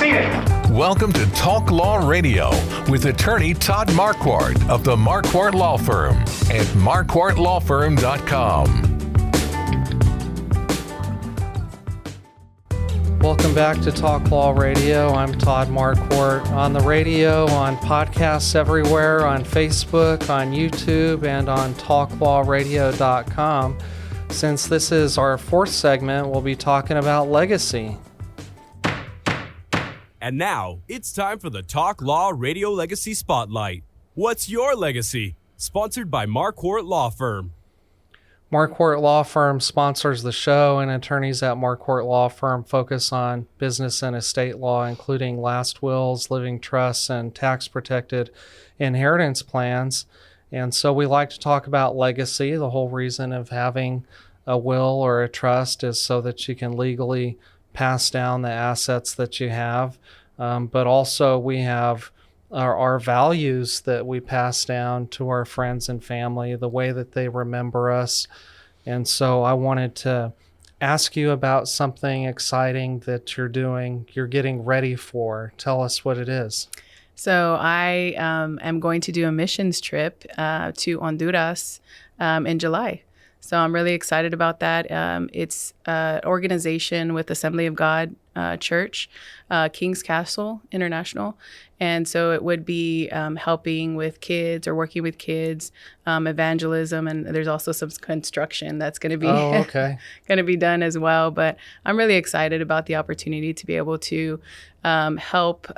seated. Welcome to Talk Law Radio with attorney Todd Marquardt of the Marquardt Law Firm at marquardtlawfirm.com. Welcome back to Talk Law Radio. I'm Todd Marquardt, on the radio, on podcasts everywhere, on Facebook, on YouTube, and on talklawradio.com. Since this is our fourth segment, we'll be talking about legacy. And now, it's time for the Talk Law Radio Legacy Spotlight. What's your legacy? Sponsored by Marquardt Law Firm. Marquardt Law Firm sponsors the show, and attorneys at Marquardt Law Firm focus on business and estate law, including last wills, living trusts, and tax-protected inheritance plans. And so we like to talk about legacy. The whole reason of having a will or a trust is so that you can legally pass down the assets that you have. But also we have our values that we pass down to our friends and family, the way that they remember us. And so I wanted to ask you about something exciting that you're doing, you're getting ready for. Tell us what it is. So I am going to do a missions trip to Honduras in July. So I'm really excited about that. It's an organization with Assembly of God Church, King's Castle International. And so it would be helping with kids or working with kids, evangelism, and there's also some construction that's going to be going to be done as well. But I'm really excited about the opportunity to be able to help,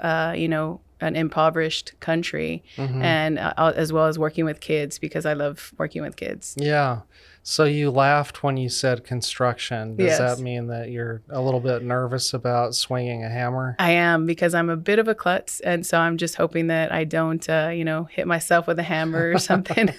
an impoverished country, and as well as working with kids, because I love working with kids. Yeah. So you laughed when you said construction. Does that mean that you're a little bit nervous about swinging a hammer? I am, because I'm a bit of a klutz, and so I'm just hoping that I don't, hit myself with a hammer or something.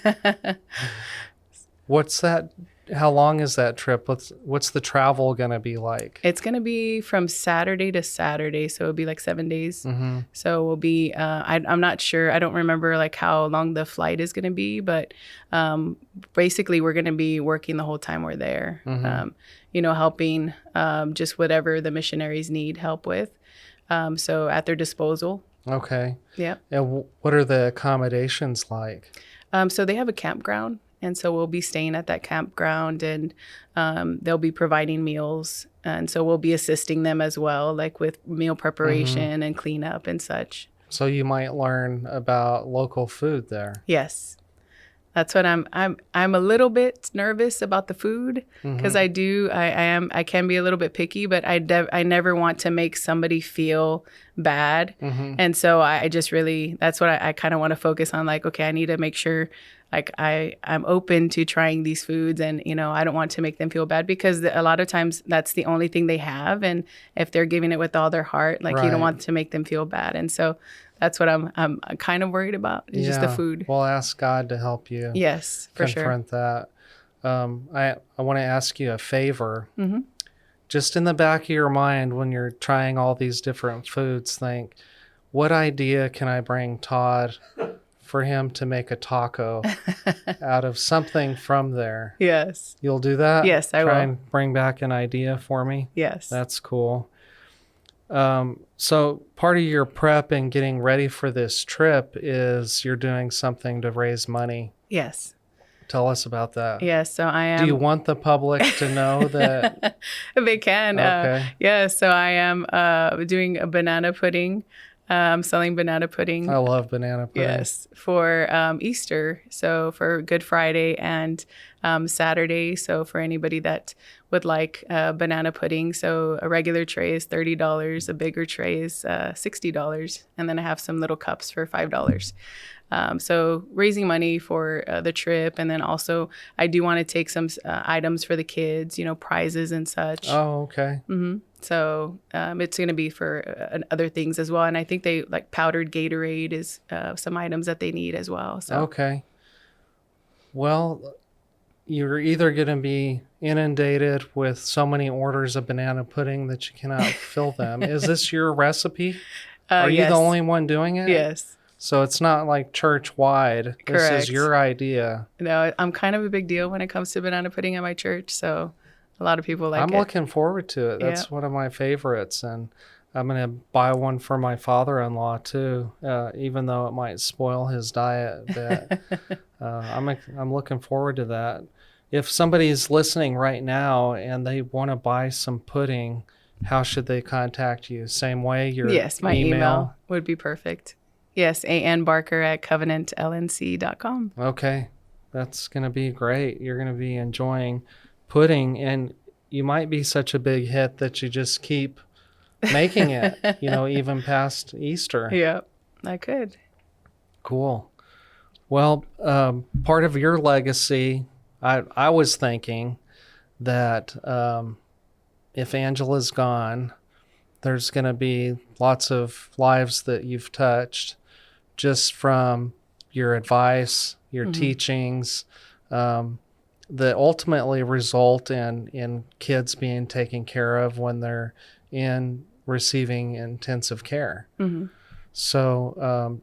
What's that? How long is that trip? What's the travel going to be like? It's going to be from Saturday to Saturday, so it'll be like 7 days. So we'll be, I'm not sure. I don't remember like how long the flight is going to be, but basically we're going to be working the whole time we're there, helping just whatever the missionaries need help with. So at their disposal. Okay. Yeah. And what are the accommodations like? So they have a campground. And so we'll be staying at that campground, and they'll be providing meals. And so we'll be assisting them as well, like with meal preparation and cleanup and such. So you might learn about local food there. Yes. That's what I'm a little bit nervous about the food, because I can be a little bit picky, but I never want to make somebody feel bad. And so I just really, that's what I kind of want to focus on. Like, okay, I need to make sure like I'm open to trying these foods, and, I don't want to make them feel bad, because a lot of times that's the only thing they have. And if they're giving it with all their heart, like you don't want to make them feel bad. And so that's what I'm kind of worried about, is just the food. Well, ask God to help you. Yes, for sure. Confront that. I want to ask you a favor. Just in the back of your mind, when you're trying all these different foods, think, what idea can I bring Todd for him to make a taco out of something from there? Yes. You'll do that? Yes, I will. Try and bring back an idea for me? Yes. That's cool. So part of your prep and getting ready for this trip is you're doing something to raise money. Yes. Tell us about that. Yes, so I am. Do you want the public to know that? They can. Okay. So I am doing a banana pudding. Selling banana pudding. I love banana pudding. Yes, for Easter, so for Good Friday and Saturday. So for anybody that would like banana pudding, so a regular tray is $30, a bigger tray is $60, and then I have some little cups for $5. So raising money for the trip, and then also I do want to take some items for the kids, prizes and such. Oh, okay. So it's going to be for other things as well. And I think they like powdered Gatorade is some items that they need as well. So. Okay. Well, you're either going to be inundated with so many orders of banana pudding that you cannot fill them. Is this your recipe? Are you the only one doing it? Yes. So it's not like church-wide. Correct. This is your idea. No, I'm kind of a big deal when it comes to banana pudding at my church. So a lot of people like it. I'm looking forward to it. That's one of my favorites. And I'm going to buy one for my father-in-law too, even though it might spoil his diet a bit. I'm looking forward to that. If somebody's listening right now and they want to buy some pudding, how should they contact you? Same way, your Yes, my email would be perfect. Yes, anbarker@covenantlnc.com. Okay, that's going to be great. You're going to be enjoying pudding, and you might be such a big hit that you just keep making it, even past Easter. Yeah, I could. Cool. Well, part of your legacy, I was thinking that if Angela's gone, there's going to be lots of lives that you've touched just from your advice, your teachings, that ultimately result in kids being taken care of when they're in receiving intensive care. So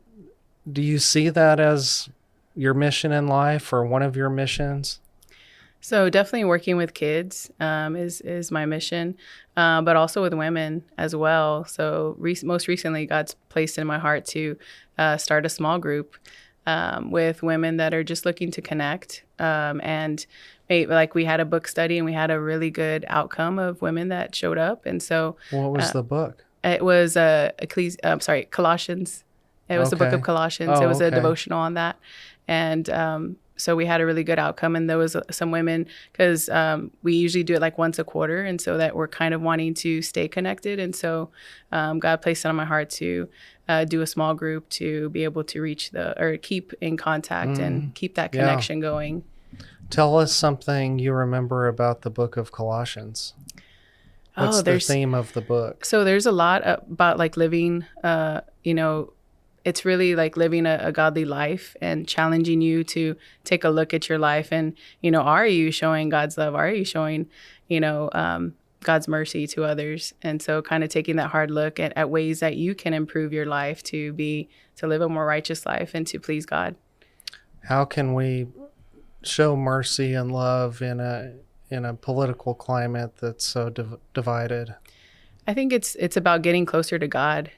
do you see that as your mission in life or one of your missions? So definitely working with kids is my mission, but also with women as well. So most recently, God's placed in my heart to start a small group with women that are just looking to connect. And like we had a book study and we had a really good outcome of women that showed up. And so what was the book? It was Colossians. It was the book of Colossians. It was a devotional on that. And so we had a really good outcome. And there was some women, because we usually do it like once a quarter. And so that we're kind of wanting to stay connected. And so God placed it on my heart to do a small group to be able to keep in contact and keep that connection going. Tell us something you remember about the book of Colossians. What's the theme of the book? So there's a lot about like living, it's really like living a godly life and challenging you to take a look at your life and, are you showing God's love? Are you showing, God's mercy to others? And so kind of taking that hard look at ways that you can improve your life to live a more righteous life and to please God. How can we show mercy and love in a political climate that's so divided? I think it's about getting closer to God.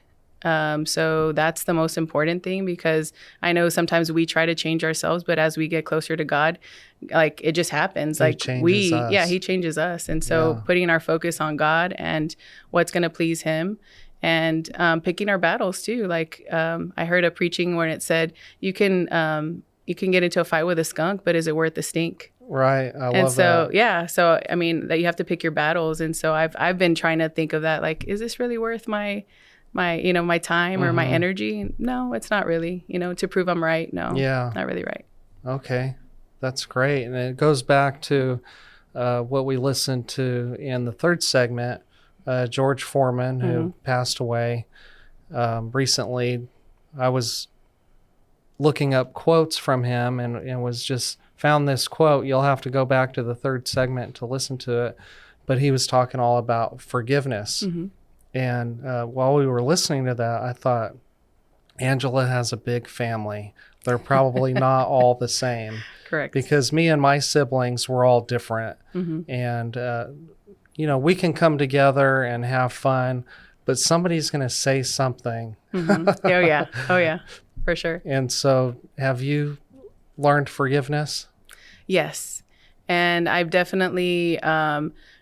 So that's the most important thing, because I know sometimes we try to change ourselves, but as we get closer to God, like it just happens. He changes us. And so putting our focus on God and what's going to please him, and picking our battles too. Like I heard a preaching where it said, you can get into a fight with a skunk, but is it worth the stink? Right. I love that. Yeah. So, I mean, that you have to pick your battles. And so I've been trying to think of that, like, is this really worth my time or my energy? No, it's not really, to prove I'm right. No, not really right. Okay. That's great. And it goes back to what we listened to in the third segment, George Foreman, who passed away recently. I was looking up quotes from him and was just found this quote. You'll have to go back to the third segment to listen to it. But he was talking all about forgiveness. And while we were listening to that, I thought, Angela has a big family. They're probably not all the same. Correct. Because me and my siblings were all different. And, we can come together and have fun, but somebody's going to say something. Oh, yeah. For sure. And so have you learned forgiveness? Yes. And I've definitely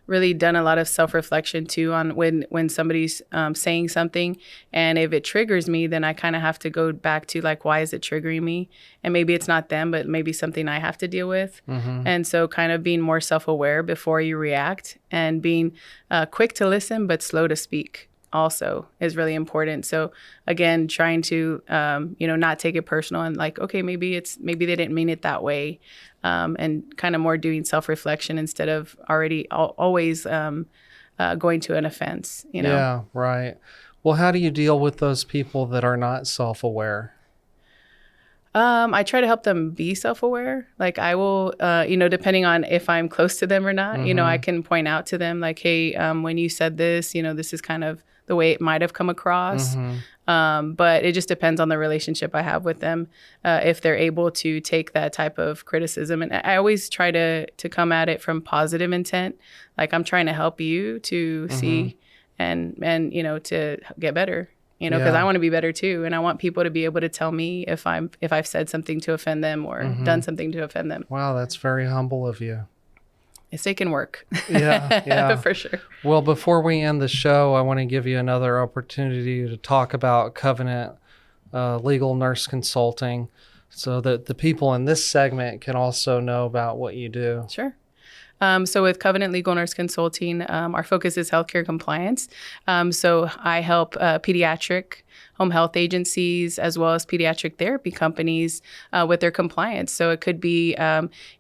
really done a lot of self-reflection too on when somebody's saying something, and if it triggers me, then I kind of have to go back to like, why is it triggering me? And maybe it's not them, but maybe something I have to deal with. And so kind of being more self-aware before you react, and being quick to listen but slow to speak also is really important. So again, trying to not take it personal and like, okay, maybe they didn't mean it that way. And kind of more doing self-reflection instead of always going to an offense, Yeah, right. Well, how do you deal with those people that are not self-aware? I try to help them be self-aware. Like I will, depending on if I'm close to them or not, I can point out to them like, hey, when you said this, this is kind of the way it might have come across. But it just depends on the relationship I have with them, if they're able to take that type of criticism. And I always try to come at it from positive intent. Like I'm trying to help you to see and to get better. Because I want to be better too, and I want people to be able to tell me if I've said something to offend them or done something to offend them. Wow, that's very humble of you. It's taken work. Yeah. For sure. Well, before we end the show, I want to give you another opportunity to talk about Covenant Legal Nurse Consulting, so that the people in this segment can also know about what you do. Sure. So with Covenant Legal Nurse Consulting, our focus is healthcare compliance. So I help pediatric home health agencies as well as pediatric therapy companies with their compliance. So it could be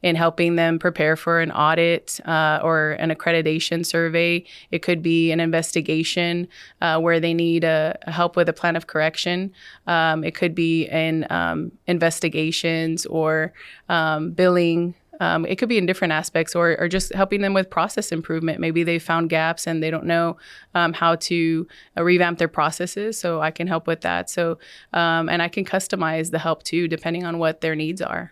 in helping them prepare for an audit or an accreditation survey. It could be an investigation where they need help with a plan of correction. It could be in investigations or billing. It could be in different aspects or just helping them with process improvement. Maybe they found gaps and they don't know how to revamp their processes. So I can help with that. So, and I can customize the help too, depending on what their needs are.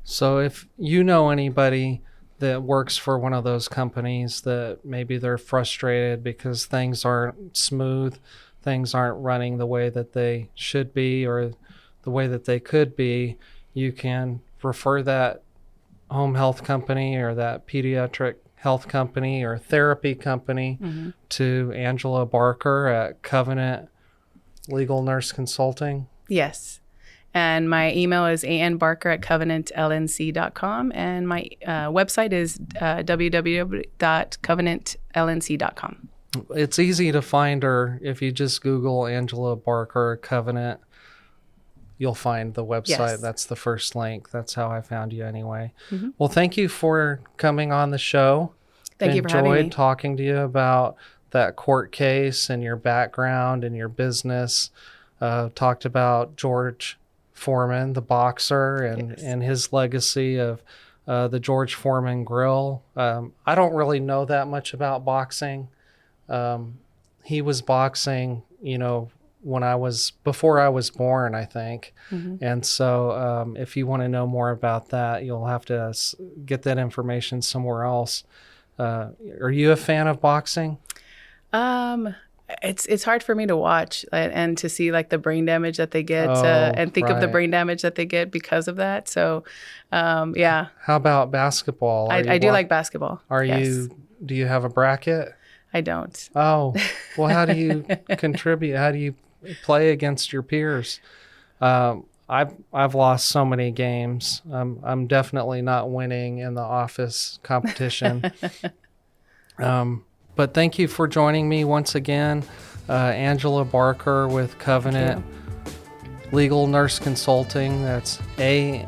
So if you know anybody that works for one of those companies that maybe they're frustrated because things aren't smooth, things aren't running the way that they should be or the way that they could be, you can refer that home health company or that pediatric health company or therapy company to Angela Barker at Covenant Legal Nurse Consulting? Yes. And my email is anbarker@covenantlnc.com. And my website is www.covenantlnc.com. It's easy to find her. If you just Google Angela Barker Covenant, you'll find the website. Yes. That's the first link. That's how I found you anyway. Well, thank you for coming on the show. Thank you for having me. Enjoyed talking to you about that court case and your background and your business. Talked about George Foreman, the boxer, and his legacy of the George Foreman Grill. I don't really know that much about boxing. He was boxing, before I was born, I think. And so if you want to know more about that, you'll have to get that information somewhere else. Are you a fan of boxing? It's hard for me to watch and to see like the brain damage that they get and think of the brain damage that they get because of that. So, yeah. How about basketball? I do like basketball. Do you have a bracket? I don't. Oh, well, how do you contribute? How do you play against your peers? I've lost so many games. I'm definitely not winning in the office competition. But thank you for joining me once again, Angela Barker with Covenant Legal Nurse Consulting. That's A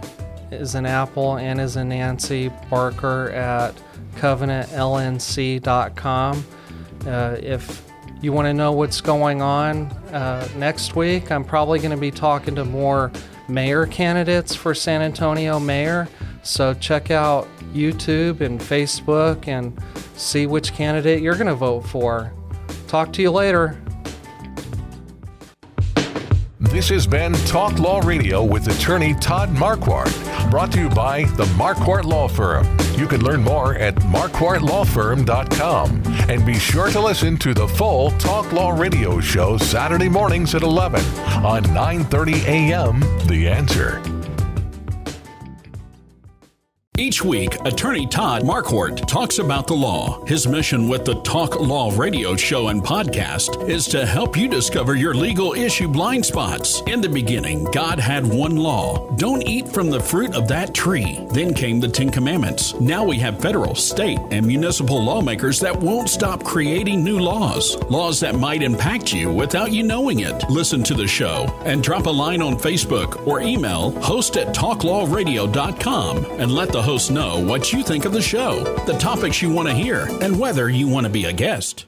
as in Apple, N as in Nancy, Barker at covenantlnc.com. If you want to know what's going on next week, I'm probably going to be talking to more mayor candidates for San Antonio mayor. So check out YouTube and Facebook and see which candidate you're going to vote for. Talk to you later. This has been Talk Law Radio with attorney Todd Marquardt, brought to you by the Marquardt Law Firm. You can learn more at marquardtlawfirm.com. And be sure to listen to the full Talk Law Radio show Saturday mornings at 11 on 9:30 a.m. The Answer. Each week, attorney Todd Marquardt talks about the law. His mission with the Talk Law Radio show and podcast is to help you discover your legal issue blind spots. In the beginning, God had one law. Don't eat from the fruit of that tree. Then came the 10 Commandments. Now we have federal, state, and municipal lawmakers that won't stop creating new laws. Laws that might impact you without you knowing it. Listen to the show and drop a line on Facebook or email host@talklawradio.com and let the host know what you think of the show, the topics you want to hear, and whether you want to be a guest.